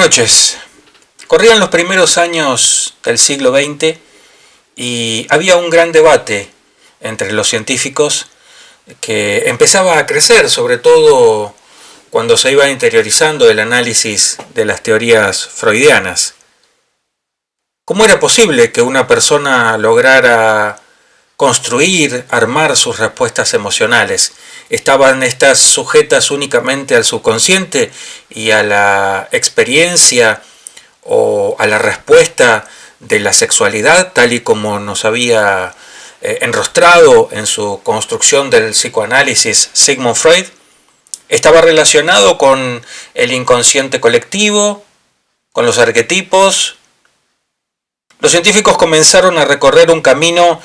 noches. Corrían los primeros años del siglo XX y había un gran debate entre los científicos que empezaba a crecer, sobre todo cuando se iba interiorizando el análisis de las teorías freudianas. ¿Cómo era posible que una persona lograra construir, armar sus respuestas emocionales? ¿Estaban estas sujetas únicamente al subconsciente y a la experiencia o a la respuesta de la sexualidad, tal y como nos había enrostrado en su construcción del psicoanálisis Sigmund Freud? ¿Estaba relacionado con el inconsciente colectivo, con los arquetipos? Los científicos comenzaron a recorrer un camino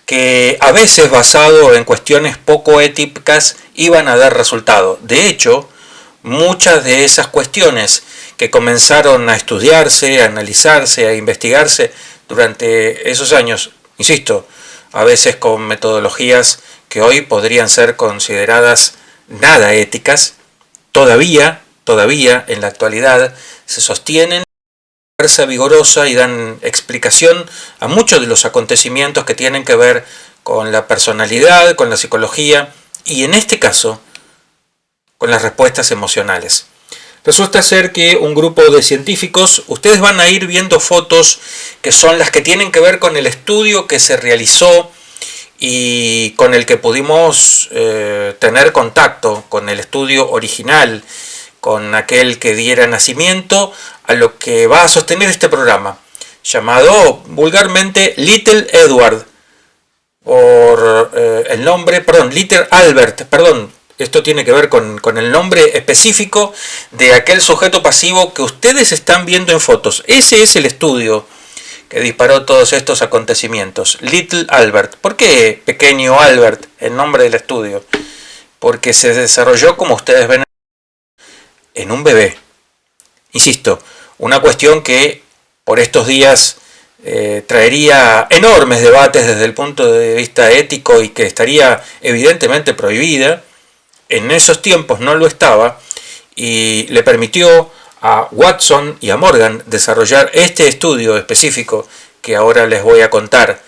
que a veces, basado en cuestiones poco éticas, iban a dar resultado. De hecho, muchas de esas cuestiones que comenzaron a estudiarse, a analizarse, a investigarse durante esos años, insisto, a veces con metodologías que hoy podrían ser consideradas nada éticas, todavía en la actualidad se sostienen fuerza vigorosa y dan explicación a muchos de los acontecimientos que tienen que ver con la personalidad, con la psicología y en este caso con las respuestas emocionales. Resulta ser que un grupo de científicos, ustedes van a ir viendo fotos que son las que tienen que ver con el estudio que se realizó y con el que pudimos tener contacto, con el estudio original, con aquel que diera nacimiento a lo que va a sostener este programa, llamado vulgarmente Little Edward, por el nombre, Little Albert, esto tiene que ver con el nombre específico de aquel sujeto pasivo que ustedes están viendo en fotos. Ese es el estudio que disparó todos estos acontecimientos, Little Albert. ¿Por qué pequeño Albert, el nombre del estudio? Porque se desarrolló, como ustedes ven, en un bebé. Insisto, una cuestión que por estos días traería enormes debates desde el punto de vista ético y que estaría evidentemente prohibida. En esos tiempos no lo estaba y le permitió a Watson y a Morgan desarrollar este estudio específico que ahora les voy a contar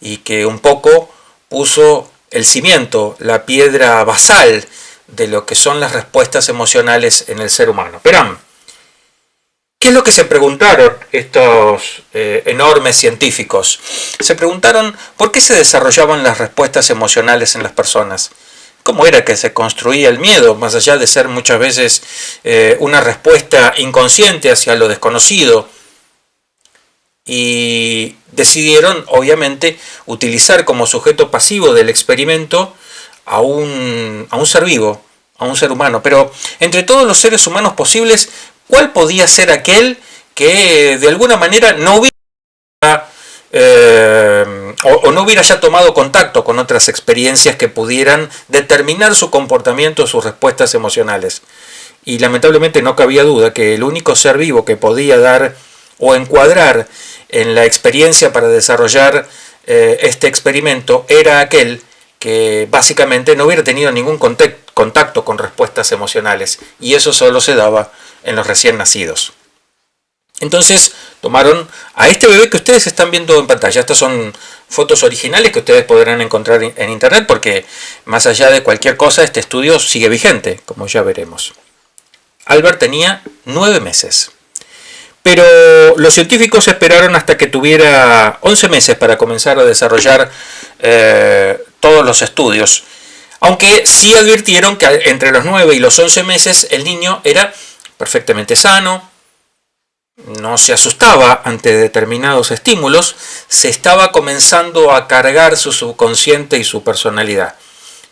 y que un poco puso el cimiento, la piedra basal de lo que son las respuestas emocionales en el ser humano. Verán, ¿qué es lo que se preguntaron estos enormes científicos? Se preguntaron por qué se desarrollaban las respuestas emocionales en las personas. ¿Cómo era que se construía el miedo, más allá de ser muchas veces una respuesta inconsciente hacia lo desconocido? Y decidieron, obviamente, utilizar como sujeto pasivo del experimento a un ser vivo, a un ser humano. Pero entre todos los seres humanos posibles, ¿cuál podía ser aquel que de alguna manera no hubiera no hubiera ya tomado contacto con otras experiencias que pudieran determinar su comportamiento, sus respuestas emocionales? Y lamentablemente no cabía duda que el único ser vivo que podía dar o encuadrar en la experiencia para desarrollar este experimento era aquel que básicamente no hubiera tenido ningún contacto con respuestas emocionales, y eso solo se daba en los recién nacidos. Entonces tomaron a este bebé que ustedes están viendo en pantalla. Estas son fotos originales que ustedes podrán encontrar en internet, porque más allá de cualquier cosa este estudio sigue vigente, como ya veremos. Albert tenía 9 meses. Pero los científicos esperaron hasta que tuviera 11 meses para comenzar a desarrollar todos los estudios. Aunque sí advirtieron que entre los 9 y los 11 meses el niño era perfectamente sano, no se asustaba ante determinados estímulos, se estaba comenzando a cargar su subconsciente y su personalidad.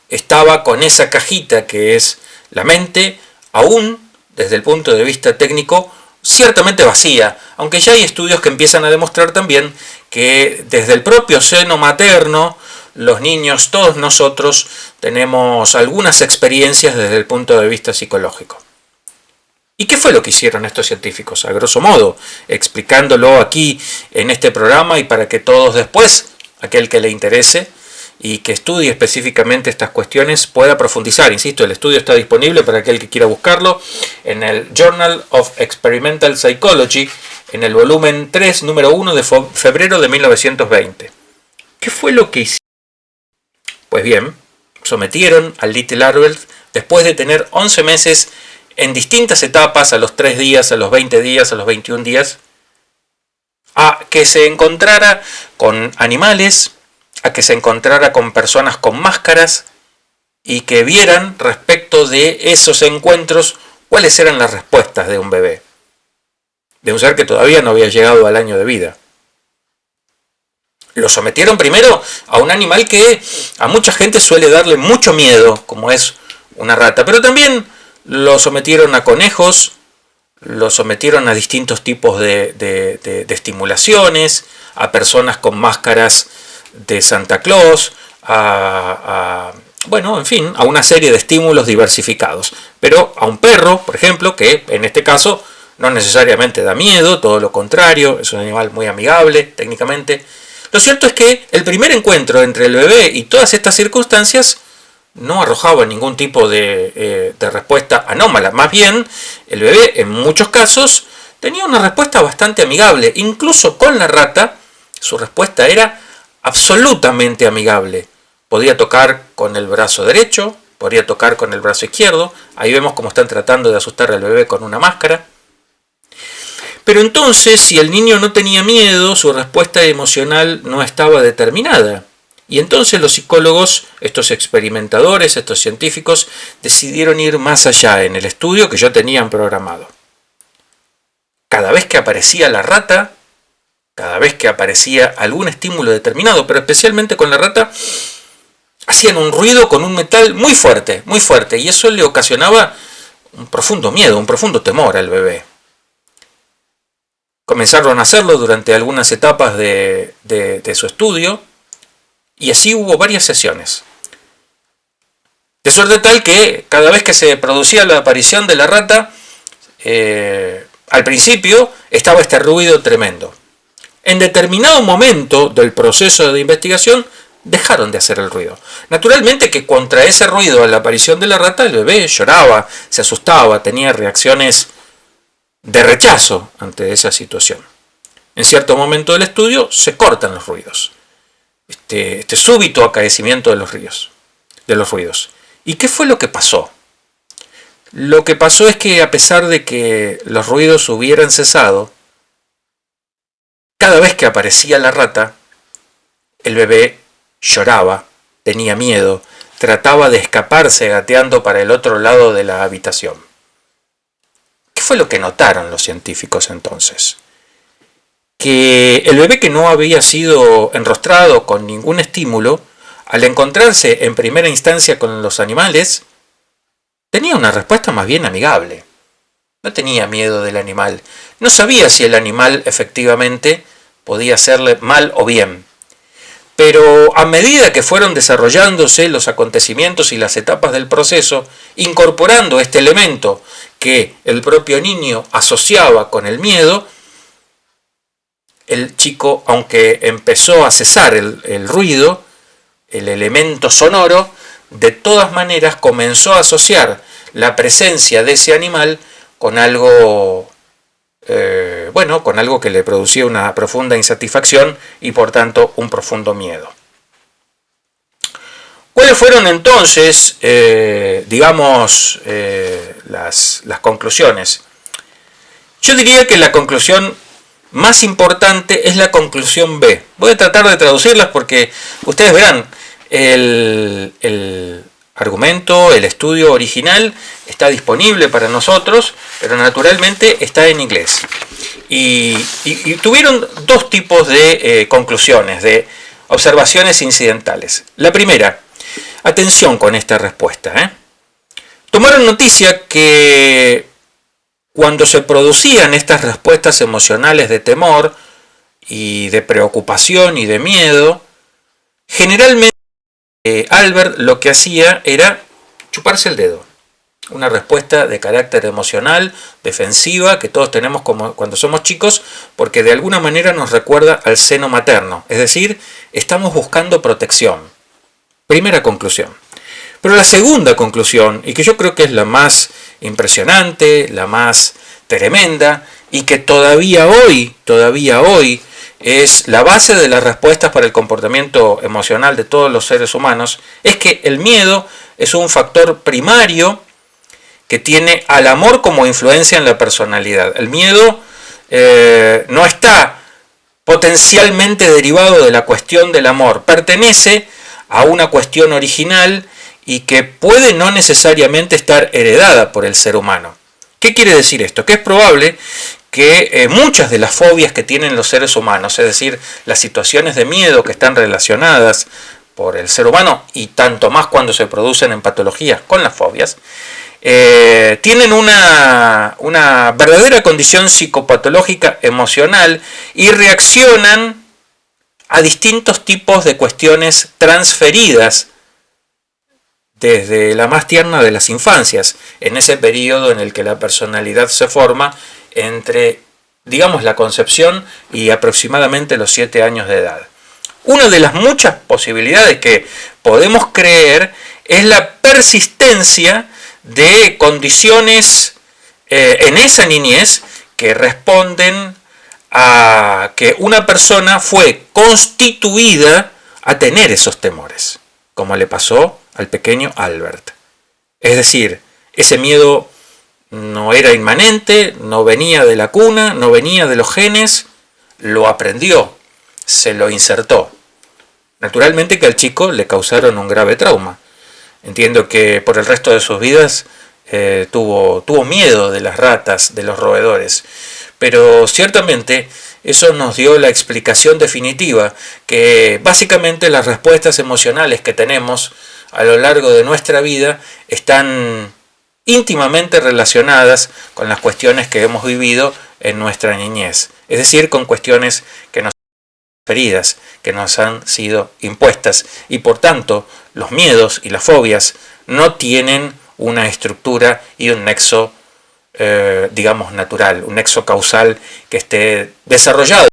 Estaba con esa cajita que es la mente, aún desde el punto de vista técnico, ciertamente vacía, aunque ya hay estudios que empiezan a demostrar también que desde el propio seno materno, los niños, todos nosotros, tenemos algunas experiencias desde el punto de vista psicológico. ¿Y qué fue lo que hicieron estos científicos? A grosso modo, explicándolo aquí en este programa y para que todos después, aquel que le interese y que estudie específicamente estas cuestiones pueda profundizar. Insisto, el estudio está disponible para aquel que quiera buscarlo en el Journal of Experimental Psychology, en el volumen 3, número 1 de febrero de 1920. ¿Qué fue lo que hicieron? Pues bien, sometieron al Little Albert, después de tener 11 meses en distintas etapas, a los 3 días, a los 20 días, a los 21 días, a que se encontrara con animales, a que se encontrara con personas con máscaras y que vieran respecto de esos encuentros cuáles eran las respuestas de un bebé, de un ser que todavía no había llegado al año de vida. Lo sometieron primero a un animal que a mucha gente suele darle mucho miedo, como es una rata, pero también lo sometieron a conejos, lo sometieron a distintos tipos de estimulaciones, a personas con máscaras de Santa Claus, bueno, en fin, a una serie de estímulos diversificados. Pero a un perro, por ejemplo, que en este caso no necesariamente da miedo, todo lo contrario, es un animal muy amigable técnicamente. Lo cierto es que el primer encuentro entre el bebé y todas estas circunstancias no arrojaba ningún tipo de respuesta anómala. Más bien, el bebé en muchos casos tenía una respuesta bastante amigable. Incluso con la rata, su respuesta era absolutamente amigable. Podía tocar con el brazo derecho, podía tocar con el brazo izquierdo. Ahí vemos cómo están tratando de asustar al bebé con una máscara. Pero entonces, si el niño no tenía miedo, su respuesta emocional no estaba determinada. Y entonces los psicólogos, estos experimentadores, estos científicos, decidieron ir más allá en el estudio que ya tenían programado. Cada vez que aparecía la rata, cada vez que aparecía algún estímulo determinado, pero especialmente con la rata, hacían un ruido con un metal muy fuerte, y eso le ocasionaba un profundo miedo, un profundo temor al bebé. Comenzaron a hacerlo durante algunas etapas de su estudio, y así hubo varias sesiones. De suerte tal que cada vez que se producía la aparición de la rata, al principio estaba este ruido tremendo. En determinado momento del proceso de investigación dejaron de hacer el ruido. Naturalmente que contra ese ruido, a la aparición de la rata, el bebé lloraba, se asustaba, tenía reacciones de rechazo ante esa situación. En cierto momento del estudio se cortan los ruidos. Este súbito acaecimiento de los ruidos. ¿Y qué fue lo que pasó? Lo que pasó es que a pesar de que los ruidos hubieran cesado, cada vez que aparecía la rata, el bebé lloraba, tenía miedo, trataba de escaparse gateando para el otro lado de la habitación. ¿Qué fue lo que notaron los científicos entonces? Que el bebé, que no había sido enrostrado con ningún estímulo, al encontrarse en primera instancia con los animales, tenía una respuesta más bien amigable. No tenía miedo del animal. No sabía si el animal efectivamente podía hacerle mal o bien. Pero a medida que fueron desarrollándose los acontecimientos y las etapas del proceso, incorporando este elemento que el propio niño asociaba con el miedo, el chico, aunque empezó a cesar el ruido, el elemento sonoro, de todas maneras comenzó a asociar la presencia de ese animal con algo, con algo que le producía una profunda insatisfacción y por tanto un profundo miedo. ¿Cuáles fueron entonces, las conclusiones? Yo diría que la conclusión más importante es la conclusión B. Voy a tratar de traducirlas porque ustedes verán, el argumento, el estudio original está disponible para nosotros, pero naturalmente está en inglés. Y tuvieron dos tipos de conclusiones, de observaciones incidentales. La primera, atención con esta respuesta. Tomaron noticia que cuando se producían estas respuestas emocionales de temor y de preocupación y de miedo, generalmente Albert lo que hacía era chuparse el dedo. Una respuesta de carácter emocional, defensiva, que todos tenemos como cuando somos chicos, porque de alguna manera nos recuerda al seno materno. Es decir, estamos buscando protección. Primera conclusión. Pero la segunda conclusión, y que yo creo que es la más impresionante, la más tremenda, y que todavía hoy es la base de las respuestas para el comportamiento emocional de todos los seres humanos, es que el miedo es un factor primario que tiene al amor como influencia en la personalidad. El miedo no está potencialmente derivado de la cuestión del amor, pertenece a una cuestión original y que puede no necesariamente estar heredada por el ser humano. ¿Qué quiere decir esto? Que es probable que muchas de las fobias que tienen los seres humanos, es decir, las situaciones de miedo que están relacionadas por el ser humano, y tanto más cuando se producen en patologías con las fobias, tienen una verdadera condición psicopatológica emocional y reaccionan a distintos tipos de cuestiones transferidas desde la más tierna de las infancias, en ese periodo en el que la personalidad se forma entre, digamos, la concepción y aproximadamente los 7 años de edad. Una de las muchas posibilidades que podemos creer es la persistencia de condiciones en esa niñez que responden a que una persona fue constituida a tener esos temores, como le pasó al pequeño Albert. Es decir, ese miedo no era inmanente, no venía de la cuna, no venía de los genes, lo aprendió, se lo insertó. Naturalmente que al chico le causaron un grave trauma. Entiendo que por el resto de sus vidas tuvo miedo de las ratas, de los roedores, pero ciertamente eso nos dio la explicación definitiva que básicamente las respuestas emocionales que tenemos a lo largo de nuestra vida están íntimamente relacionadas con las cuestiones que hemos vivido en nuestra niñez, es decir, con cuestiones que nos heridas, que nos han sido impuestas, y por tanto los miedos y las fobias no tienen una estructura y un nexo, digamos, natural, un nexo causal que esté desarrollado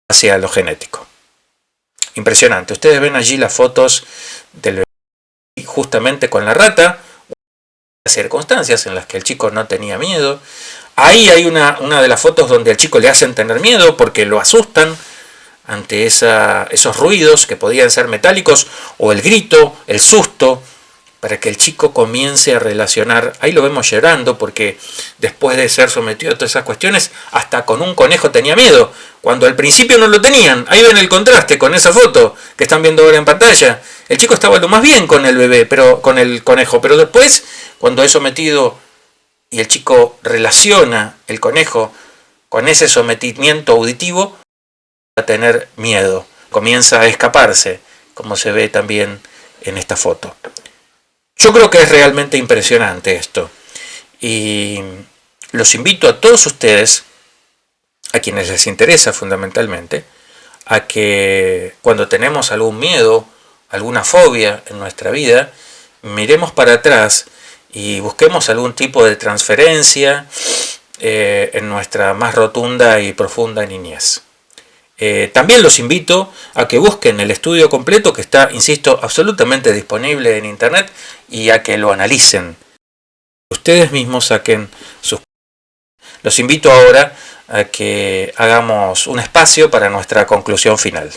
hacia lo genético. Impresionante. Ustedes ven allí las fotos del bebé justamente con la rata, circunstancias en las que el chico no tenía miedo. Ahí hay una de las fotos donde al chico le hacen tener miedo porque lo asustan ante esos ruidos que podían ser metálicos, o el grito, el susto, para que el chico comience a relacionar. Ahí lo vemos llorando porque después de ser sometido a todas esas cuestiones, hasta con un conejo tenía miedo, cuando al principio no lo tenían. Ahí ven el contraste con esa foto que están viendo ahora en pantalla. El chico estaba lo más bien con el bebé, pero con el conejo, pero después, cuando es sometido y el chico relaciona el conejo con ese sometimiento auditivo, a tener miedo, comienza a escaparse, como se ve también en esta foto. Yo creo que es realmente impresionante esto, y los invito a todos ustedes, a quienes les interesa fundamentalmente, a que cuando tenemos algún miedo, alguna fobia en nuestra vida, miremos para atrás y busquemos algún tipo de transferencia en nuestra más rotunda y profunda niñez. También los invito a que busquen el estudio completo, que está, insisto, absolutamente disponible en internet, y a que lo analicen. Ustedes mismos saquen sus... Los invito ahora a que hagamos un espacio para nuestra conclusión final.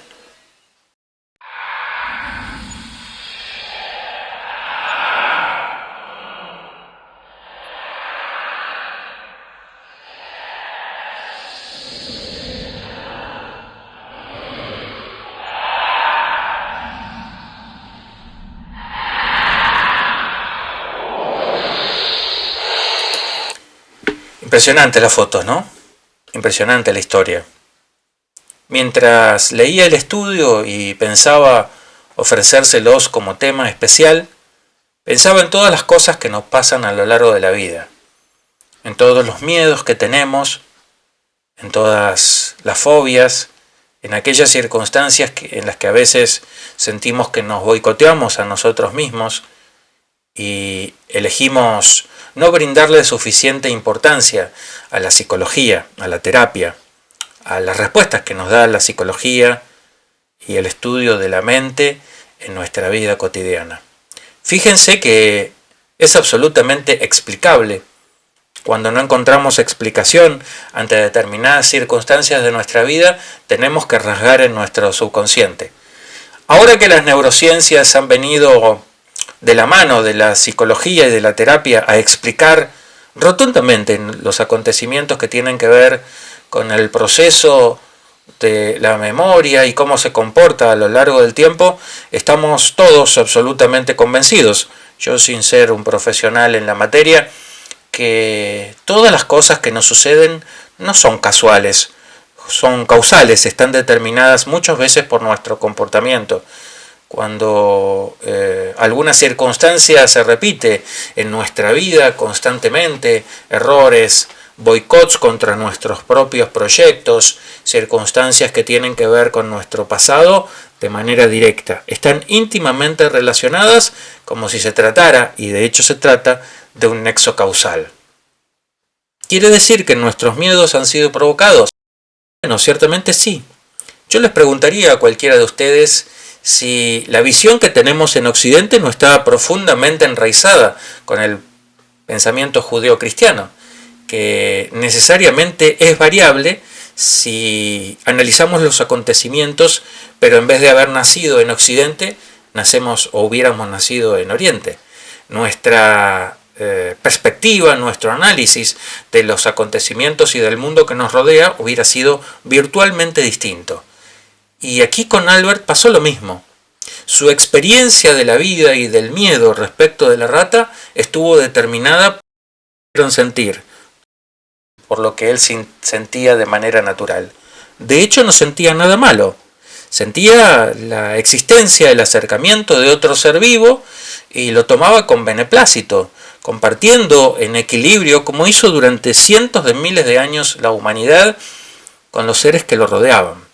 Impresionante las fotos, ¿no? Impresionante la historia. Mientras leía el estudio y pensaba ofrecérselos como tema especial, pensaba en todas las cosas que nos pasan a lo largo de la vida, en todos los miedos que tenemos, en todas las fobias, en aquellas circunstancias en las que a veces sentimos que nos boicoteamos a nosotros mismos y elegimos no brindarle suficiente importancia a la psicología, a la terapia, a las respuestas que nos da la psicología y el estudio de la mente en nuestra vida cotidiana. Fíjense que es absolutamente explicable. Cuando no encontramos explicación ante determinadas circunstancias de nuestra vida, tenemos que rasgar en nuestro subconsciente. Ahora que las neurociencias han venido de la mano de la psicología y de la terapia a explicar rotundamente los acontecimientos que tienen que ver con el proceso de la memoria y cómo se comporta a lo largo del tiempo, estamos todos absolutamente convencidos, yo sin ser un profesional en la materia, que todas las cosas que nos suceden no son casuales, son causales, están determinadas muchas veces por nuestro comportamiento. Cuando alguna circunstancia se repite en nuestra vida constantemente, errores, boicots contra nuestros propios proyectos, circunstancias que tienen que ver con nuestro pasado de manera directa, están íntimamente relacionadas como si se tratara, y de hecho se trata, de un nexo causal. ¿Quiere decir que nuestros miedos han sido provocados? Bueno, ciertamente sí. Yo les preguntaría a cualquiera de ustedes si la visión que tenemos en Occidente no está profundamente enraizada con el pensamiento judeo-cristiano, que necesariamente es variable si analizamos los acontecimientos, pero en vez de haber nacido en Occidente, nacemos o hubiéramos nacido en Oriente. Nuestra perspectiva, nuestro análisis de los acontecimientos y del mundo que nos rodea hubiera sido virtualmente distinto. Y aquí con Albert pasó lo mismo. Su experiencia de la vida y del miedo respecto de la rata estuvo determinada por sentir, por lo que él sentía de manera natural. De hecho, no sentía nada malo. Sentía la existencia, el acercamiento de otro ser vivo y lo tomaba con beneplácito, compartiendo en equilibrio, como hizo durante cientos de miles de años la humanidad, con los seres que lo rodeaban.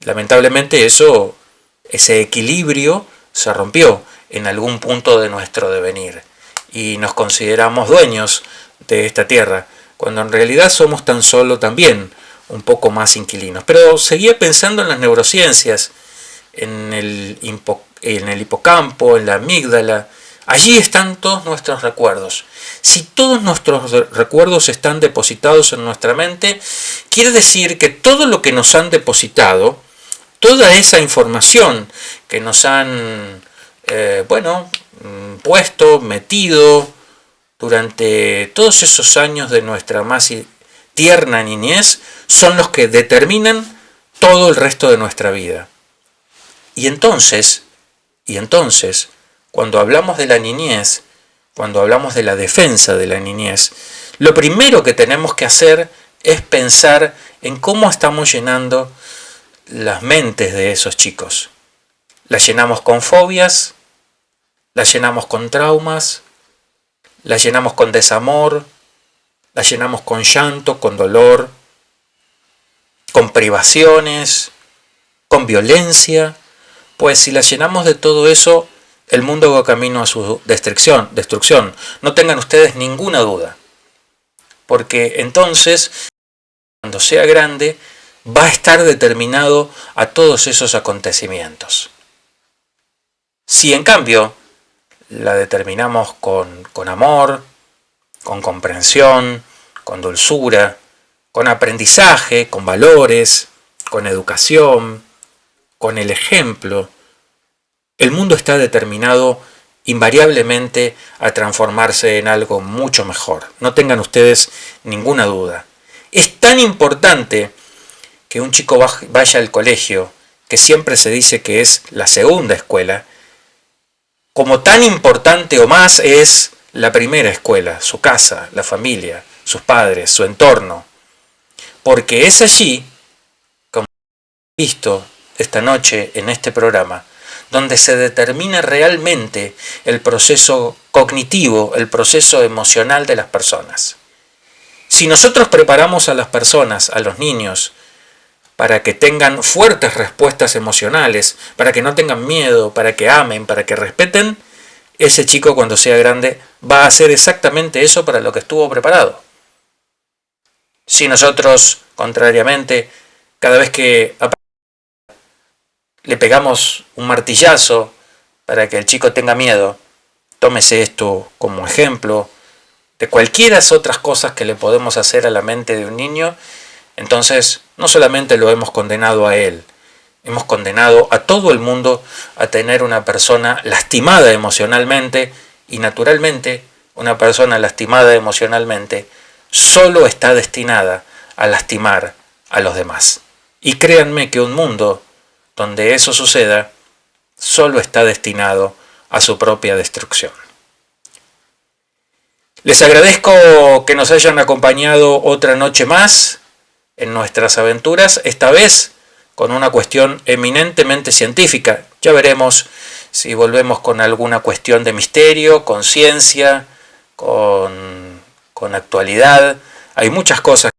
Lamentablemente ese equilibrio se rompió en algún punto de nuestro devenir y nos consideramos dueños de esta tierra, cuando en realidad somos tan solo también un poco más inquilinos. Pero seguía pensando en las neurociencias, en el hipocampo, en la amígdala. Allí están todos nuestros recuerdos. Si todos nuestros recuerdos están depositados en nuestra mente, quiere decir que todo lo que nos han depositado, toda esa información que nos han puesto, metido durante todos esos años de nuestra más tierna niñez, son los que determinan todo el resto de nuestra vida. Y entonces, cuando hablamos de la niñez, cuando hablamos de la defensa de la niñez, lo primero que tenemos que hacer es pensar en cómo estamos llenando las mentes de esos chicos. Las llenamos con fobias, las llenamos con traumas, las llenamos con desamor, las llenamos con llanto, con dolor, con privaciones, con violencia. Pues si las llenamos de todo eso, el mundo va camino a su destrucción. No tengan ustedes ninguna duda. Porque entonces, cuando sea grande, va a estar determinado a todos esos acontecimientos. Si en cambio la determinamos con amor, con comprensión, con dulzura, con aprendizaje, con valores, con educación, con el ejemplo, el mundo está determinado invariablemente a transformarse en algo mucho mejor. No tengan ustedes ninguna duda. Es tan importante que un chico vaya al colegio, que siempre se dice que es la segunda escuela, como tan importante o más es la primera escuela, su casa, la familia, sus padres, su entorno. Porque es allí, como hemos visto esta noche en este programa, donde se determina realmente el proceso cognitivo, el proceso emocional de las personas. Si nosotros preparamos a las personas, a los niños, para que tengan fuertes respuestas emocionales, para que no tengan miedo, para que amen, para que respeten, ese chico cuando sea grande va a hacer exactamente eso para lo que estuvo preparado. Si nosotros, contrariamente, cada vez que le pegamos un martillazo para que el chico tenga miedo, tómese esto como ejemplo de cualquiera otras cosas que le podemos hacer a la mente de un niño. Entonces no solamente lo hemos condenado a él, hemos condenado a todo el mundo a tener una persona lastimada emocionalmente, y naturalmente una persona lastimada emocionalmente solo está destinada a lastimar a los demás. Y créanme que un mundo donde eso suceda solo está destinado a su propia destrucción. Les agradezco que nos hayan acompañado otra noche más en nuestras aventuras, esta vez con una cuestión eminentemente científica. Ya veremos si volvemos con alguna cuestión de misterio, con ciencia, con actualidad. Hay muchas cosas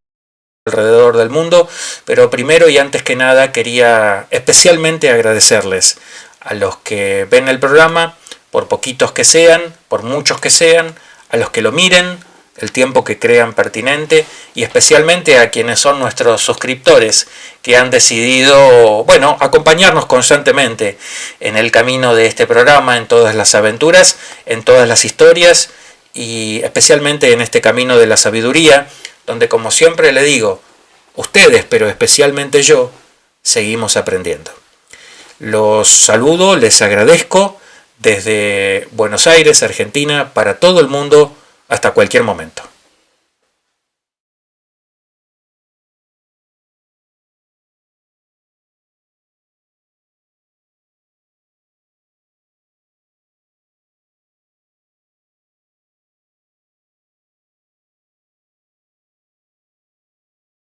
alrededor del mundo, pero primero y antes que nada quería especialmente agradecerles a los que ven el programa, por poquitos que sean, por muchos que sean, a los que lo miren, el tiempo que crean pertinente, y especialmente a quienes son nuestros suscriptores, que han decidido, acompañarnos constantemente en el camino de este programa, en todas las aventuras, en todas las historias, y especialmente en este camino de la sabiduría, donde, como siempre le digo, ustedes, pero especialmente yo, seguimos aprendiendo. Los saludo, les agradezco desde Buenos Aires, Argentina, para todo el mundo, hasta cualquier momento.